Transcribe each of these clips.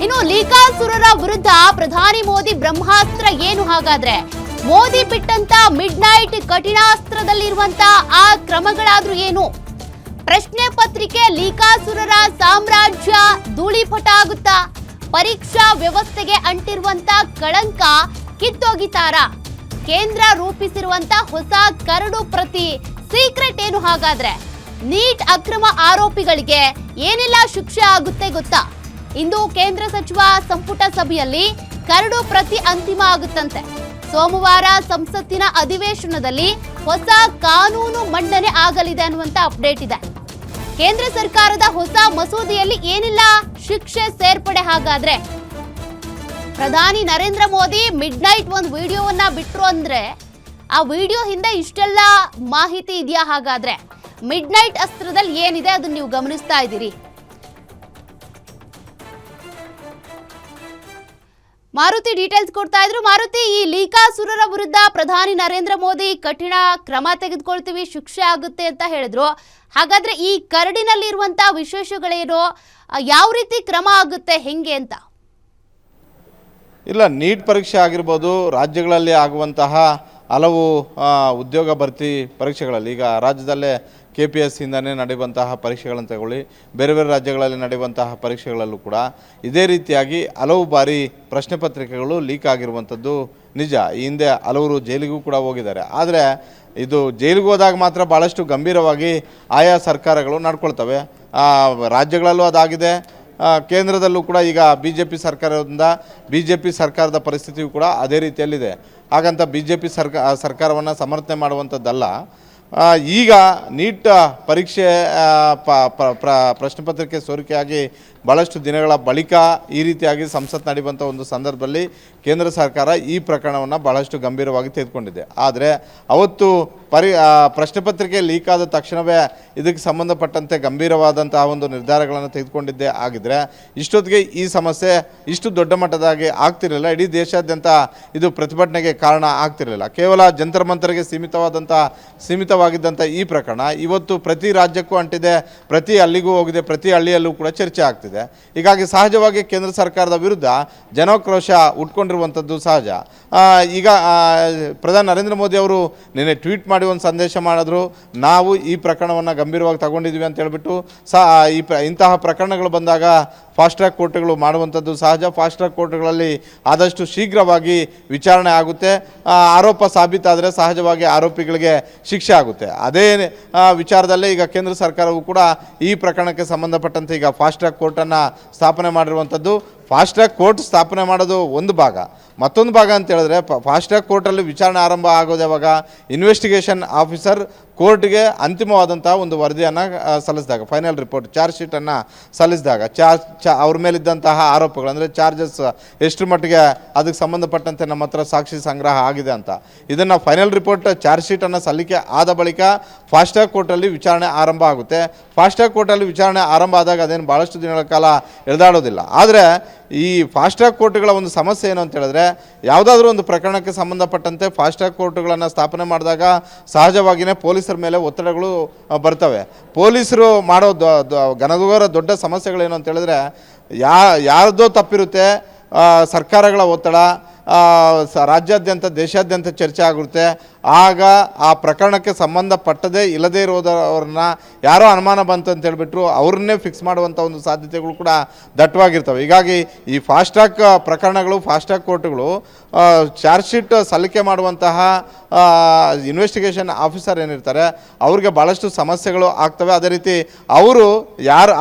ಇನ್ನು ಲೀಕಾಸುರರ ವಿರುದ್ಧ ಪ್ರಧಾನಿ ಮೋದಿ ಬ್ರಹ್ಮಾಸ್ತ್ರ ಏನು ಹಾಗಾದ್ರೆ? ಮೋದಿ ಬಿಟ್ಟಂತ ಮಿಡ್ ನೈಟ್ ಕಠಿಣಾಸ್ತ್ರದಲ್ಲಿರುವಂತ ಆ ಕ್ರಮಗಳಾದ್ರೂ ಏನು? ಪ್ರಶ್ನೆ ಪತ್ರಿಕೆ ಲೀಕಾಸುರರ ಸಾಮ್ರಾಜ್ಯ ಧೂಳಿಪಟ ಆಗುತ್ತಾ? ಪರೀಕ್ಷಾ ವ್ಯವಸ್ಥೆಗೆ ಅಂಟಿರುವಂತ ಕಳಂಕ ಕಿತ್ತೋಗಿತಾರಾ? ಕೇಂದ್ರ ರೂಪಿಸಿರುವಂತ ಹೊಸ ಕರಡು ಪ್ರತಿ ಸೀಕ್ರೆಟ್ ಏನು ಹಾಗಾದ್ರೆ? ನೀಟ್ ಅಕ್ರಮ ಆರೋಪಿಗಳಿಗೆ ಏನೆಲ್ಲ ಶಿಕ್ಷೆ ಆಗುತ್ತೆ ಗೊತ್ತಾ? ಇಂದು ಕೇಂದ್ರ ಸಚಿವ ಸಂಪುಟ ಸಭೆಯಲ್ಲಿ ಕರಡು ಪ್ರತಿ ಅಂತಿಮ ಆಗುತ್ತಂತೆ. ಸೋಮವಾರ ಸಂಸತ್ತಿನ ಅಧಿವೇಶನದಲ್ಲಿ ಹೊಸ ಕಾನೂನು ಮಂಡನೆ ಆಗಲಿದೆ ಅನ್ನುವಂತ ಅಪ್ಡೇಟ್ ಇದೆ. ಕೇಂದ್ರ ಸರ್ಕಾರದ ಹೊಸ ಮಸೂದೆಯಲ್ಲಿ ಏನೆಲ್ಲ ಶಿಕ್ಷೆ ಸೇರ್ಪಡೆ ಹಾಗಾದ್ರೆ? ಪ್ರಧಾನಿ ನರೇಂದ್ರ ಮೋದಿ ಮಿಡ್ ನೈಟ್ ಒಂದು ವಿಡಿಯೋವನ್ನ ಬಿಟ್ರು ಅಂದ್ರೆ ಆ ವಿಡಿಯೋ ಹಿಂದೆ ಇಷ್ಟೆಲ್ಲ ಮಾಹಿತಿ ಇದೆಯಾ ಹಾಗಾದ್ರೆ? ಮಿಡ್ ನೈಟ್ ಅಸ್ತ್ರದಲ್ಲಿ ಏನಿದೆ ಅದನ್ನ ನೀವು ಗಮನಿಸ್ತಾ ಇದ್ದೀರಿ. ಮಾರುತಿ ಡೀಟೇಲ್ಸ್ ಕೊಡ್ತಾ ಇದ್ರು. ಮಾರುತಿ, ಈ ಲೀಕಾಸುರರ ವಿರುದ್ಧ ಪ್ರಧಾನಿ ನರೇಂದ್ರ ಮೋದಿ ಕಠಿಣ ಕ್ರಮ ತೆಗೆದುಕೊಳ್ತೀವಿ, ಶಿಕ್ಷೆ ಆಗುತ್ತೆ ಅಂತ ಹೇಳಿದ್ರು. ಹಾಗಾದ್ರೆ ಈ ಕರಡಿನಲ್ಲಿರುವಂತಹ ವಿಶೇಷಗಳೇನು? ಯಾವ ರೀತಿ ಕ್ರಮ ಆಗುತ್ತೆ, ಹೆಂಗೆ ಅಂತ? ಇಲ್ಲ, ನೀಟ್ ಪರೀಕ್ಷೆ ಆಗಿರ್ಬೋದು, ರಾಜ್ಯಗಳಲ್ಲಿ ಆಗುವಂತಹ ಹಲವು ಉದ್ಯೋಗ ಭರ್ತಿ ಪರೀಕ್ಷೆಗಳಲ್ಲಿ ಈಗ ರಾಜ್ಯದಲ್ಲೇ KPSCಯಿಂದನೇ ನಡೆಯುವಂತಹ ಪರೀಕ್ಷೆಗಳನ್ನು ತಗೊಳ್ಳಿ, ಬೇರೆ ಬೇರೆ ರಾಜ್ಯಗಳಲ್ಲಿ ನಡೆಯುವಂತಹ ಪರೀಕ್ಷೆಗಳಲ್ಲೂ ಕೂಡ ಇದೇ ರೀತಿಯಾಗಿ ಹಲವು ಬಾರಿ ಪ್ರಶ್ನೆ ಪತ್ರಿಕೆಗಳು ಲೀಕ್ ಆಗಿರುವಂಥದ್ದು ನಿಜ. ಈ ಹಿಂದೆ ಹಲವರು ಜೈಲಿಗೂ ಕೂಡ ಹೋಗಿದ್ದಾರೆ. ಆದರೆ ಇದು ಜೈಲಿಗೆ ಹೋದಾಗ ಮಾತ್ರ ಭಾಳಷ್ಟು ಗಂಭೀರವಾಗಿ ಆಯಾ ಸರ್ಕಾರಗಳು ನಡ್ಕೊಳ್ತವೆ. ರಾಜ್ಯಗಳಲ್ಲೂ ಅದಾಗಿದೆ, ಕೇಂದ್ರದಲ್ಲೂ ಕೂಡ ಈಗ BJP ಸರ್ಕಾರದ ಪರಿಸ್ಥಿತಿಯು ಕೂಡ ಅದೇ ರೀತಿಯಲ್ಲಿದೆ. ಹಾಗಂತ BJP ಸರ್ಕಾರವನ್ನು ಸಮರ್ಥನೆ ಮಾಡುವಂಥದ್ದಲ್ಲ. ಈಗ ನೀಟ್ ಪರೀಕ್ಷೆ ಪ್ರಶ್ನೆ ಪತ್ರಿಕೆ ಸೋರಿಕೆಯಾಗಿ ಭಾಳಷ್ಟು ದಿನಗಳ ಬಳಿಕ ಈ ರೀತಿಯಾಗಿ ಸಂಸತ್ ನಡೆಯುವಂಥ ಒಂದು ಸಂದರ್ಭದಲ್ಲಿ ಕೇಂದ್ರ ಸರ್ಕಾರ ಈ ಪ್ರಕರಣವನ್ನು ಭಾಳಷ್ಟು ಗಂಭೀರವಾಗಿ ತೆಗೆದುಕೊಂಡಿದೆ. ಆದರೆ ಅವತ್ತು ಪ್ರಶ್ನೆ ಪತ್ರಿಕೆ ಲೀಕ್ ಆದ ತಕ್ಷಣವೇ ಇದಕ್ಕೆ ಸಂಬಂಧಪಟ್ಟಂತೆ ಗಂಭೀರವಾದಂತಹ ಒಂದು ನಿರ್ಧಾರಗಳನ್ನು ತೆಗೆದುಕೊಂಡಿದ್ದೇ ಆಗಿದ್ದರೆ ಇಷ್ಟೊತ್ತಿಗೆ ಈ ಸಮಸ್ಯೆ ಇಷ್ಟು ದೊಡ್ಡ ಮಟ್ಟದಾಗಿ ಆಗ್ತಿರಲಿಲ್ಲ. ಇಡೀ ದೇಶಾದ್ಯಂತ ಇದು ಪ್ರತಿಭಟನೆಗೆ ಕಾರಣ ಆಗ್ತಿರಲಿಲ್ಲ. ಕೇವಲ ಜಂತರ್ ಮಂತರ್ಗೆ ಸೀಮಿತವಾಗಿದ್ದಂಥ ಈ ಪ್ರಕರಣ ಇವತ್ತು ಪ್ರತಿ ರಾಜ್ಯಕ್ಕೂ ಅಂಟಿದೆ, ಪ್ರತಿ ಹಳ್ಳಿಗೂ ಹೋಗಿದೆ, ಪ್ರತಿ ಹಳ್ಳಿಯಲ್ಲೂ ಕೂಡ ಚರ್ಚೆ ಆಗ್ತಿದೆ. ಹೀಗಾಗಿ ಸಹಜವಾಗಿ ಕೇಂದ್ರ ಸರ್ಕಾರದ ವಿರುದ್ಧ ಜನಾಕ್ರೋಶ ಉಟ್ಕೊಂಡಿರುವಂಥದ್ದು ಸಹಜ. ಈಗ ಪ್ರಧಾನಿ ನರೇಂದ್ರ ಮೋದಿ ಅವರು ನಿನ್ನೆ ಟ್ವೀಟ್ ಮಾಡಿ ಒಂದು ಸಂದೇಶ ಮಾಡಿದ್ರು, ನಾವು ಈ ಪ್ರಕರಣವನ್ನು ಗಂಭೀರವಾಗಿ ತಗೊಂಡಿದ್ದೀವಿ ಅಂತ ಹೇಳ್ಬಿಟ್ಟು. ಇಂತಹ ಪ್ರಕರಣಗಳು ಬಂದಾಗ ಫಾಸ್ಟ್ ಟ್ರ್ಯಾಕ್ ಕೋರ್ಟ್ಗಳು ಮಾಡುವಂಥದ್ದು ಸಹಜ. ಫಾಸ್ಟ್ ಟ್ರ್ಯಾಕ್ ಕೋರ್ಟ್ಗಳಲ್ಲಿ ಆದಷ್ಟು ಶೀಘ್ರವಾಗಿ ವಿಚಾರಣೆ ಆಗುತ್ತೆ. ಆರೋಪ ಸಾಬೀತಾದರೆ ಸಹಜವಾಗಿ ಆರೋಪಿಗಳಿಗೆ ಶಿಕ್ಷೆ ಆಗುತ್ತೆ. ಅದೇ ವಿಚಾರದಲ್ಲೇ ಈಗ ಕೇಂದ್ರ ಸರ್ಕಾರವು ಕೂಡ ಈ ಪ್ರಕರಣಕ್ಕೆ ಸಂಬಂಧಪಟ್ಟಂತೆ ಈಗ ಫಾಸ್ಟ್ ಟ್ರ್ಯಾಕ್ ಕೋರ್ಟನ್ನು ಸ್ಥಾಪನೆ ಮಾಡಿರುವಂಥದ್ದು. ಫಾಸ್ಟ್ ಟ್ರ್ಯಾಕ್ ಕೋರ್ಟ್ ಸ್ಥಾಪನೆ ಮಾಡೋದು ಒಂದು ಭಾಗ. ಮತ್ತೊಂದು ಭಾಗ ಅಂತ ಹೇಳಿದ್ರೆ ಫಾಸ್ಟ್ ಟ್ರ್ಯಾಕ್ ಕೋರ್ಟಲ್ಲಿ ವಿಚಾರಣೆ ಆರಂಭ ಆಗೋದು ಯಾವಾಗ? ಇನ್ವೆಸ್ಟಿಗೇಷನ್ ಆಫೀಸರ್ ಕೋರ್ಟ್ಗೆ ಅಂತಿಮವಾದಂಥ ಒಂದು ವರದಿಯನ್ನು ಸಲ್ಲಿಸಿದಾಗ, ಫೈನಲ್ ರಿಪೋರ್ಟ್ ಚಾರ್ಜ್ ಶೀಟನ್ನು ಸಲ್ಲಿಸಿದಾಗ ಅವ್ರ ಮೇಲಿದ್ದಂತಹ ಆರೋಪಗಳು ಅಂದರೆ ಚಾರ್ಜಸ್ ಎಷ್ಟು ಮಟ್ಟಿಗೆ ಅದಕ್ಕೆ ಸಂಬಂಧಪಟ್ಟಂತೆ ನಮ್ಮ ಹತ್ರ ಸಾಕ್ಷಿ ಸಂಗ್ರಹ ಆಗಿದೆ ಅಂತ, ಇದನ್ನು ಫೈನಲ್ ರಿಪೋರ್ಟ್ ಚಾರ್ಜ್ ಶೀಟನ್ನು ಸಲ್ಲಿಕೆ ಆದ ಬಳಿಕ ಫಾಸ್ಟ್ ಟ್ರ್ಯಾಕ್ ಕೋರ್ಟಲ್ಲಿ ವಿಚಾರಣೆ ಆರಂಭ ಆಗುತ್ತೆ. ಫಾಸ್ಟ್ ಟ್ರ್ಯಾಕ್ ಕೋರ್ಟಲ್ಲಿ ವಿಚಾರಣೆ ಆರಂಭ ಆದಾಗ ಅದೇನು ಭಾಳಷ್ಟು ದಿನಗಳ ಕಾಲ ಎಳೆದಾಡೋದಿಲ್ಲ. ಆದರೆ ಈ ಫಾಸ್ಟ್ ಟ್ರ್ಯಾಕ್ ಕೋರ್ಟ್ಗಳ ಒಂದು ಸಮಸ್ಯೆ ಏನು ಅಂತ ಹೇಳಿದ್ರೆ, ಯಾವುದಾದ್ರೂ ಒಂದು ಪ್ರಕರಣಕ್ಕೆ ಸಂಬಂಧಪಟ್ಟಂತೆ ಫಾಸ್ಟ್ ಟ್ರ್ಯಾಕ್ ಕೋರ್ಟ್ಗಳನ್ನು ಸ್ಥಾಪನೆ ಮಾಡಿದಾಗ ಸಹಜವಾಗಿಯೇ ಪೊಲೀಸರ ಮೇಲೆ ಒತ್ತಡಗಳು ಬರ್ತವೆ. ಪೊಲೀಸರು ಮಾಡೋ ಘನಘೋರ ದೊಡ್ಡ ಸಮಸ್ಯೆಗಳೇನು ಅಂತ ಹೇಳಿದ್ರೆ, ಯಾರ್ದೋ ತಪ್ಪಿರುತ್ತೆ, ಸರ್ಕಾರಗಳ ಒತ್ತಡ, ರಾಜ್ಯಾದ್ಯಂತ ದೇಶಾದ್ಯಂತ ಚರ್ಚೆ ಆಗಿರುತ್ತೆ. ಆಗ ಆ ಪ್ರಕರಣಕ್ಕೆ ಸಂಬಂಧಪಟ್ಟದೇ ಇಲ್ಲದೇ ಇರೋದವ್ರನ್ನ ಯಾರೋ ಅನುಮಾನ ಬಂತು ಅಂತ ಹೇಳ್ಬಿಟ್ರು ಅವ್ರನ್ನೇ ಫಿಕ್ಸ್ ಮಾಡುವಂಥ ಒಂದು ಸಾಧ್ಯತೆಗಳು ಕೂಡ ದಟ್ಟವಾಗಿರ್ತವೆ. ಹೀಗಾಗಿ ಈ ಫಾಸ್ಟ್ ಟ್ರ್ಯಾಕ್ ಪ್ರಕರಣಗಳು, ಫಾಸ್ಟ್ ಟ್ರ್ಯಾಕ್ ಕೋರ್ಟ್ಗಳು ಚಾರ್ಜ್ ಶೀಟ್ ಸಲ್ಲಿಕೆ ಮಾಡುವಂತಹ ಇನ್ವೆಸ್ಟಿಗೇಷನ್ ಆಫೀಸರ್ ಏನಿರ್ತಾರೆ ಅವ್ರಿಗೆ ಭಾಳಷ್ಟು ಸಮಸ್ಯೆಗಳು ಆಗ್ತವೆ. ಅದೇ ರೀತಿ ಅವರು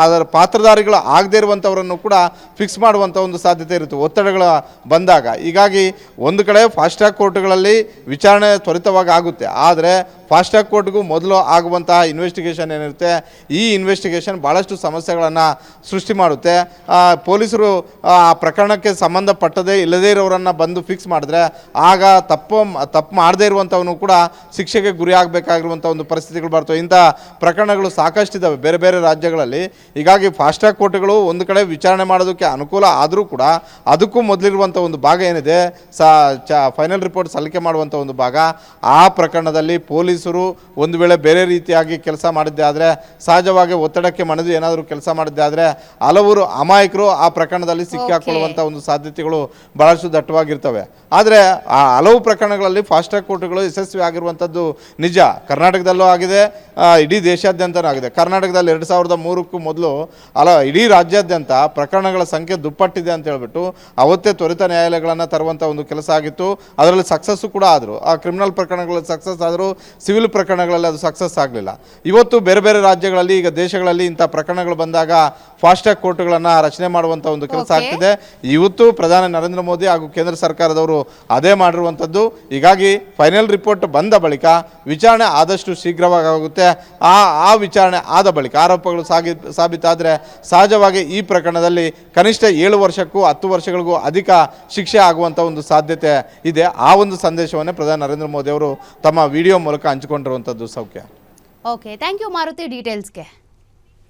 ಅದರ ಪಾತ್ರಧಾರಿಗಳು ಆಗದೇ ಇರುವಂಥವರನ್ನು ಕೂಡ ಫಿಕ್ಸ್ ಮಾಡುವಂಥ ಒಂದು ಸಾಧ್ಯತೆ ಇರುತ್ತೆ ಒತ್ತಡಗಳು ಬಂದಾಗ. ಹೀಗಾಗಿ ಒಂದು ಕಡೆ ಫಾಸ್ಟ್ ಟ್ರ್ಯಾಕ್ ಕೋರ್ಟ್ಗಳಲ್ಲಿ ವಿಚಾರಣೆ ತ್ವರಿತವಾಗಿ ಆಗುತ್ತೆ. ಆದರೆ ಫಾಸ್ಟ್ ಟ್ರ್ಯಾಕ್ ಕೋರ್ಟ್ಗೂ ಮೊದಲು ಆಗುವಂತಹ ಇನ್ವೆಸ್ಟಿಗೇಷನ್ ಏನಿರುತ್ತೆ, ಈ ಇನ್ವೆಸ್ಟಿಗೇಷನ್ ಭಾಳಷ್ಟು ಸಮಸ್ಯೆಗಳನ್ನು ಸೃಷ್ಟಿ ಮಾಡುತ್ತೆ. ಪೊಲೀಸರು ಆ ಪ್ರಕರಣಕ್ಕೆ ಸಂಬಂಧಪಟ್ಟದೇ ಇಲ್ಲದೇ ಇರೋರನ್ನು ಬಂದು ಫಿಕ್ಸ್ ಫಿಕ್ಸ್ ಮಾಡಿದ್ರೆ ಆಗ ತಪ್ಪು ಮಾಡದೇ ಇರುವಂಥವನು ಕೂಡ ಶಿಕ್ಷೆಗೆ ಗುರಿ ಆಗಬೇಕಾಗಿರುವಂಥ ಒಂದು ಪರಿಸ್ಥಿತಿಗಳು ಬರ್ತವೆ. ಇಂಥ ಪ್ರಕರಣಗಳು ಸಾಕಷ್ಟಿದ್ದಾವೆ ಬೇರೆ ಬೇರೆ ರಾಜ್ಯಗಳಲ್ಲಿ. ಹೀಗಾಗಿ ಫಾಸ್ಟ್ ಟ್ರ್ಯಾಕ್ ಕೋರ್ಟ್ಗಳು ಒಂದು ಕಡೆ ವಿಚಾರಣೆ ಮಾಡೋದಕ್ಕೆ ಅನುಕೂಲ ಆದರೂ ಕೂಡ ಅದಕ್ಕೂ ಮೊದಲಿರುವಂಥ ಒಂದು ಭಾಗ ಏನಿದೆ ಫೈನಲ್ ರಿಪೋರ್ಟ್ ಸಲ್ಲಿಕೆ ಮಾಡುವಂಥ ಒಂದು ಭಾಗ, ಆ ಪ್ರಕರಣದಲ್ಲಿ ಪೊಲೀಸರು ಒಂದು ವೇಳೆ ಬೇರೆ ರೀತಿಯಾಗಿ ಕೆಲಸ ಮಾಡಿದ್ದೆ ಆದರೆ, ಸಹಜವಾಗಿ ಒತ್ತಡಕ್ಕೆ ಮಣಿದು ಏನಾದರೂ ಕೆಲಸ ಮಾಡಿದ್ದೆ ಆದರೆ ಹಲವರು ಅಮಾಯಕರು ಆ ಪ್ರಕರಣದಲ್ಲಿ ಸಿಕ್ಕಾಕೊಳ್ಳುವಂಥ ಒಂದು ಸಾಧ್ಯತೆಗಳು ಬಹಳಷ್ಟು ದಟ್ಟವಾಗಿರ್ತವೆ. ಆದರೆ ಆ ಹಲವು ಪ್ರಕರಣಗಳಲ್ಲಿ ಫಾಸ್ಟ್ ಟ್ರ್ಯಾಕ್ ಕೋರ್ಟ್ಗಳು ಯಶಸ್ವಿ ಆಗಿರುವಂಥದ್ದು ನಿಜ. ಕರ್ನಾಟಕದಲ್ಲೂ ಆಗಿದೆ, ಇಡೀ ದೇಶಾದ್ಯಂತನೂ ಆಗಿದೆ. ಕರ್ನಾಟಕದಲ್ಲಿ 2003ಕ್ಕೂ ಮೊದಲು ಇಡೀ ರಾಜ್ಯಾದ್ಯಂತ ಪ್ರಕರಣಗಳ ಸಂಖ್ಯೆ ದುಪ್ಪಟ್ಟಿದೆ ಅಂತ ಹೇಳ್ಬಿಟ್ಟು ಅವತ್ತೇ ತ್ವರಿತ ನ್ಯಾಯಾಲಯಗಳನ್ನು ತರುವಂಥ ಒಂದು ಕೆಲಸ ಆಗಿತ್ತು. ಅದರಲ್ಲಿ ಸಕ್ಸಸ್ಸು ಕೂಡ ಆದರು. ಆ ಕ್ರಿಮಿನಲ್ ಪ್ರಕರಣಗಳಲ್ಲಿ ಸಕ್ಸಸ್ ಆದರೂ ಸಿವಿಲ್ ಪ್ರಕರಣಗಳಲ್ಲಿ ಅದು ಸಕ್ಸಸ್ ಆಗಲಿಲ್ಲ. ಇವತ್ತು ಬೇರೆ ಬೇರೆ ರಾಜ್ಯಗಳಲ್ಲಿ, ಈಗ ದೇಶಗಳಲ್ಲಿ ಇಂಥ ಪ್ರಕರಣಗಳು ಬಂದಾಗ ಫಾಸ್ಟ್ ಟ್ರ್ಯಾಕ್ ಕೋರ್ಟ್ಗಳನ್ನು ರಚನೆ ಮಾಡುವಂಥ ಒಂದು ಕೆಲಸ ಆಗ್ತಿದೆ. ಇವತ್ತು ಪ್ರಧಾನಿ ನರೇಂದ್ರ ಮೋದಿ ಹಾಗೂ ಕೇಂದ್ರ ಸರ್ಕಾರದವರು ಅದೇ ಮಾಡಿರುವಂಥದ್ದು. ಹೀಗಾಗಿ ಫೈನಲ್ ರಿಪೋರ್ಟ್ ಬಂದ ಬಳಿಕ ವಿಚಾರಣೆ ಆದಷ್ಟು ಶೀಘ್ರವಾಗಿ ಆಗುತ್ತೆ. ಆ ವಿಚಾರಣೆ ಆದ ಬಳಿಕ ಆರೋಪಗಳು ಸಾಬೀತಾದರೆ ಸಹಜವಾಗಿ ಈ ಪ್ರಕರಣದಲ್ಲಿ ಕನಿಷ್ಠ 7 ವರ್ಷಕ್ಕೂ 10 ವರ್ಷಗಳಿಗೂ ಅಧಿಕ ಶಿಕ್ಷೆ ಆಗುವಂಥ ಒಂದು ಸಾಧ್ಯತೆ ಇದೆ. ಆ ಒಂದು ಸಂದೇಶವನ್ನೇ ಪ್ರಧಾನಿ ನರೇಂದ್ರ ಮೋದಿ ಅವರು ತಮ್ಮ ವಿಡಿಯೋ ಮೂಲಕ ಹಂಚಿಕೊಂಡಿರುವಂಥದ್ದು. ಸೌಖ್ಯ. Okay, thank you Maruti ಡೀಟೇಲ್ಸ್ಗೆ.